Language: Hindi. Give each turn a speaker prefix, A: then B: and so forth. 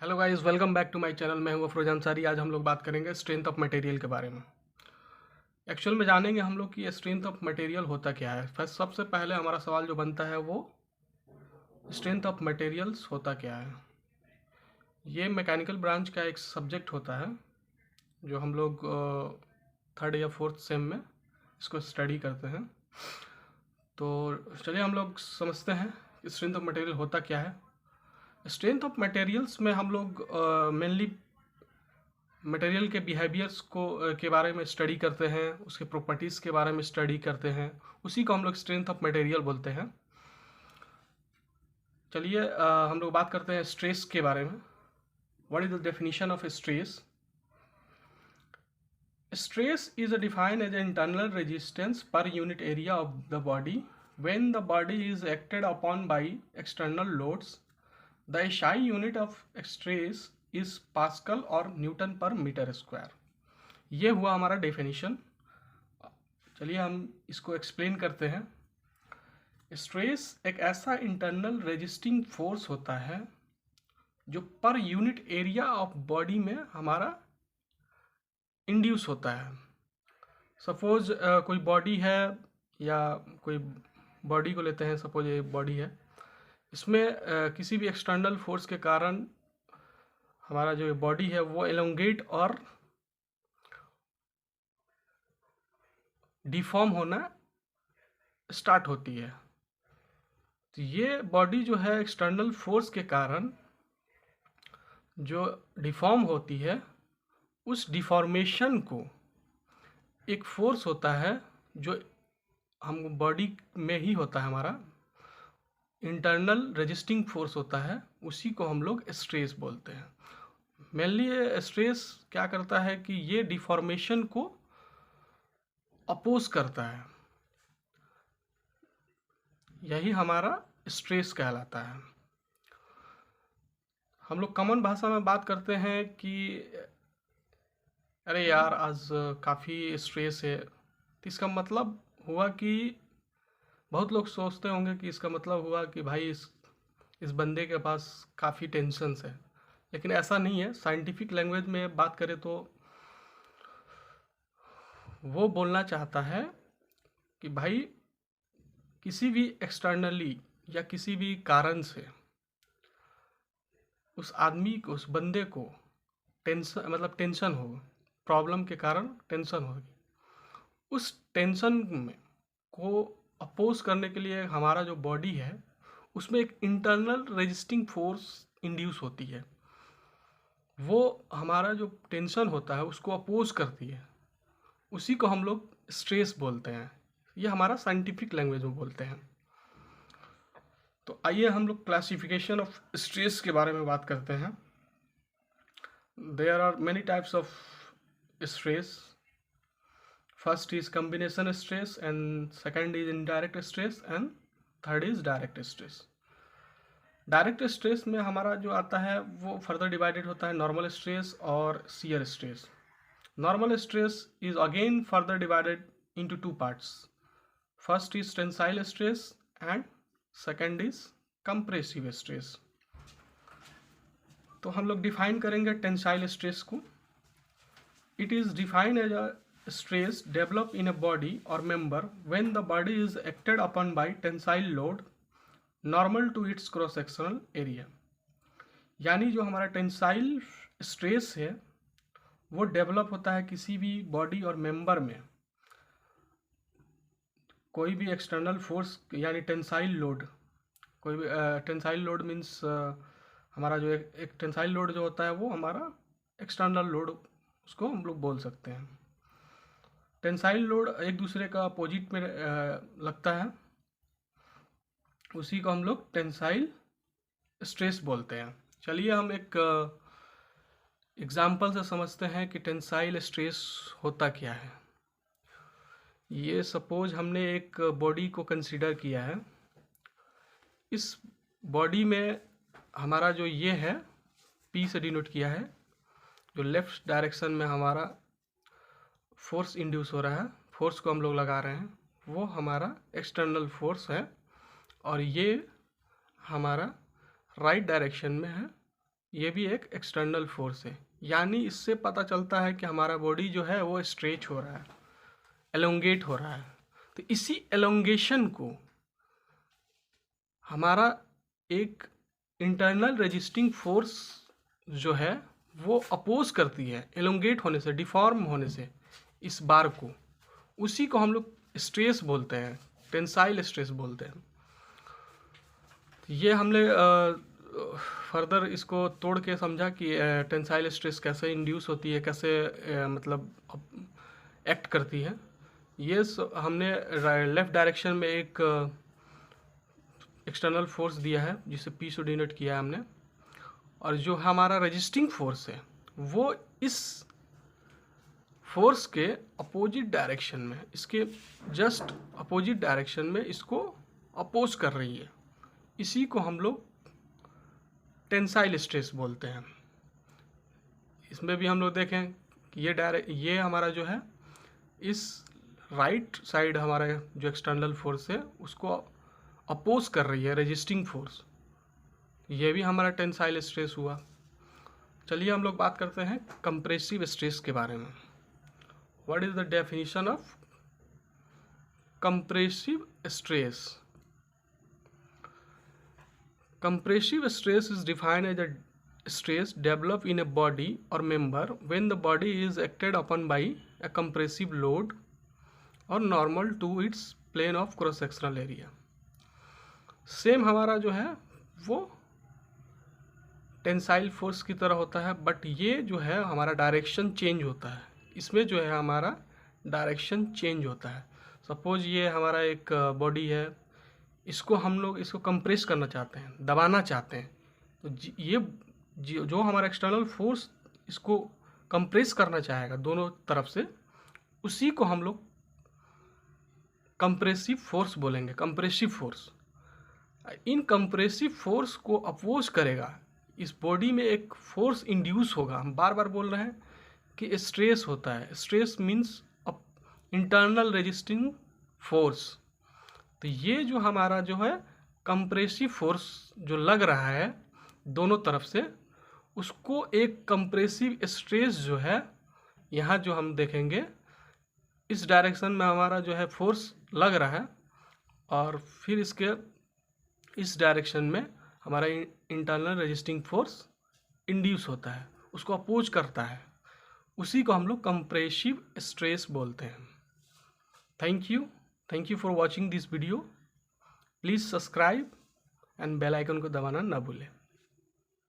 A: Hello guys, welcome back to my channel. मैं हूं अफरोज अंसारी। आज हम लोग बात करेंगे स्ट्रेंथ ऑफ मटेरियल के बारे में। एक्चुअल में जानेंगे हम लोग कि ये स्ट्रेंथ ऑफ मटेरियल होता क्या है। फर्स्ट सबसे पहले हमारा सवाल जो बनता है वो स्ट्रेंथ ऑफ मटेरियल्स होता क्या है। ये मैकेनिकल ब्रांच का एक सब्जेक्ट होता है जो हम लोग थर्ड या फोर्थ सेम में इसको स्टडी करते हैं। तो चलिए हम लोग समझते हैं कि स्ट्रेंथ ऑफ मटेरियल होता क्या है। स्ट्रेंथ ऑफ मटेरियल्स में हम लोग मेनली मटेरियल के बिहेवियर्स को के बारे में स्टडी करते हैं, उसके प्रॉपर्टीज़ के बारे में स्टडी करते हैं। उसी को हम लोग स्ट्रेंथ ऑफ मटेरियल बोलते हैं। चलिए हम लोग बात करते हैं स्ट्रेस के बारे में। What is the definition of stress? Stress is defined as internal resistance per unit area of the body when the body is acted upon by external loads. The SI unit of stress is pascal और न्यूटन पर मीटर स्क्वायर। ये हुआ हमारा डेफिनेशन। चलिए हम इसको एक्सप्लेन करते हैं। स्ट्रेस एक ऐसा इंटरनल रेजिस्टिंग फोर्स होता है जो पर यूनिट एरिया ऑफ बॉडी में हमारा इंड्यूस होता है। सपोज कोई बॉडी है या कोई बॉडी को लेते हैं, सपोज ये बॉडी है, इसमें किसी भी एक्सटर्नल फोर्स के कारण हमारा जो बॉडी है वो एलोंगेट और डिफॉर्म होना स्टार्ट होती है। तो ये बॉडी जो है एक्सटर्नल फोर्स के कारण जो डिफॉर्म होती है, उस डिफॉर्मेशन को एक फोर्स होता है जो हम बॉडी में ही होता है, हमारा इंटरनल रेजिस्टिंग फोर्स होता है, उसी को हम लोग स्ट्रेस बोलते हैं। मेनली स्ट्रेस क्या करता है कि ये डिफॉर्मेशन को अपोज करता है, यही हमारा स्ट्रेस कहलाता है। हम लोग कॉमन भाषा में बात करते हैं कि अरे यार आज काफ़ी स्ट्रेस है, तो इसका मतलब हुआ कि बहुत लोग सोचते होंगे कि इसका मतलब हुआ कि भाई इस बंदे के पास काफ़ी टेंशन्स है, लेकिन ऐसा नहीं है। साइंटिफिक लैंग्वेज में बात करें तो वो बोलना चाहता है कि भाई किसी भी एक्सटर्नली या किसी भी कारण से उस आदमी को, उस बंदे को टेंशन हो, प्रॉब्लम के कारण टेंशन होगी। उस टेंशन में को अपोज करने के लिए हमारा जो बॉडी है उसमें एक इंटरनल रेजिस्टिंग फोर्स इंड्यूस होती है। वो हमारा जो टेंशन होता है उसको अपोज करती है, उसी को हम लोग स्ट्रेस बोलते हैं। ये हमारा साइंटिफिक लैंग्वेज में बोलते हैं। तो आइए हम लोग क्लासिफिकेशन ऑफ स्ट्रेस के बारे में बात करते हैं। There are many types of stress. First is combination stress and second is indirect stress and third is direct stress. Direct stress में हमारा जो आता है वो फर्दर डिवाइडेड होता है नॉर्मल स्ट्रेस और shear stress. Normal stress is again further divided into two parts. First is tensile stress and second is compressive stress. तो हम लोग डिफाइन करेंगे टेंसाइल स्ट्रेस को। It is defined as a stress develop in a body or member when the body is acted upon by tensile load normal to its cross sectional area। यानी जो हमारा टेंसाइल स्ट्रेस है वो डेवलप होता है किसी भी बॉडी और मेंबर में कोई भी एक्सटर्नल फोर्स यानी टेंसाइल लोड। कोई भी टेंसाइल लोड मीन्स हमारा जो एक टेंसाइल लोड जो होता है वो हमारा एक्सटर्नल लोड, उसको हम लोग बोल सकते हैं। टेंसाइल लोड एक दूसरे का अपोजिट में लगता है, उसी को हम लोग टेंसाइल स्ट्रेस बोलते हैं। चलिए हम एक एग्जाम्पल से समझते हैं कि टेंसाइल स्ट्रेस होता क्या है। ये सपोज हमने एक बॉडी को कंसीडर किया है। इस बॉडी में हमारा जो ये है पी से डिनोट किया है, जो लेफ्ट डायरेक्शन में हमारा फोर्स इंड्यूस हो रहा है, फोर्स को हम लोग लगा रहे हैं, वो हमारा एक्सटर्नल फोर्स है। और ये हमारा राइट डायरेक्शन में है, ये भी एक एक्सटर्नल फोर्स है। यानी इससे पता चलता है कि हमारा बॉडी जो है वो स्ट्रेच हो रहा है, एलोंगेट हो रहा है। तो इसी एलोंगेशन को हमारा एक इंटरनल रेजिस्टिंग फोर्स जो है वो अपोज करती है, एलोंगेट होने से, डिफॉर्म होने से इस बार को। उसी को हम लोग स्ट्रेस बोलते हैं, टेंसाइल स्ट्रेस बोलते हैं। ये हमने फर्दर इसको तोड़ के समझा कि टेंसाइल स्ट्रेस कैसे इंड्यूस होती है, कैसे मतलब एक्ट करती है। ये हमने लेफ़्ट डायरेक्शन में एक एक्सटर्नल फोर्स दिया है जिसे P से डिनोट किया है हमने, और जो हमारा रेजिस्टिंग फोर्स है वो इस फोर्स के अपोजिट डायरेक्शन में, इसके जस्ट अपोजिट डायरेक्शन में इसको अपोज कर रही है। इसी को हम लोग टेंसाइल स्ट्रेस बोलते हैं। इसमें भी हम लोग देखें कि ये हमारा जो है इस राइट साइड हमारा जो एक्सटर्नल फोर्स है उसको अपोज कर रही है, रेजिस्टिंग फोर्स। ये भी हमारा टेंसाइल स्ट्रेस हुआ। चलिए हम लोग बात करते हैं कंप्रेसिव स्ट्रेस के बारे में। What is the definition of compressive stress? Compressive stress is defined as a stress developed in a body or member when the body is acted upon by a compressive load or normal to its plane of cross sectional area। Same हमारा जो है वो टेंसाइल फोर्स की तरह होता है, बट ये जो है हमारा डायरेक्शन चेंज होता है। इसमें जो है हमारा डायरेक्शन चेंज होता है। सपोज ये हमारा एक बॉडी है, इसको हम लोग इसको कंप्रेस करना चाहते हैं, दबाना चाहते हैं, तो ये जो हमारा एक्सटर्नल फोर्स इसको कंप्रेस करना चाहेगा दोनों तरफ से, उसी को हम लोग कंप्रेसिव फोर्स बोलेंगे, कंप्रेसिव फोर्स। इन कंप्रेसिव फोर्स को अपोज करेगा, इस बॉडी में एक फोर्स इंड्यूस होगा। हम बार बार बोल रहे हैं कि स्ट्रेस होता है, stress means internal resisting force. तो ये जो हमारा जो है कंप्रेसिव फोर्स जो लग रहा है दोनों तरफ से, उसको एक कंप्रेसिव स्ट्रेस जो है, यहाँ जो हम देखेंगे इस डायरेक्शन में हमारा जो है फोर्स लग रहा है, और फिर इसके इस डायरेक्शन में हमारा इंटरनल रेजिस्टिंग फोर्स इंड्यूस होता है, उसको अपोज करता है। उसी को हम लोग कंप्रेसिव स्ट्रेस बोलते हैं। Thank you for watching this video. Please subscribe and bell icon को दबाना ना भूलें।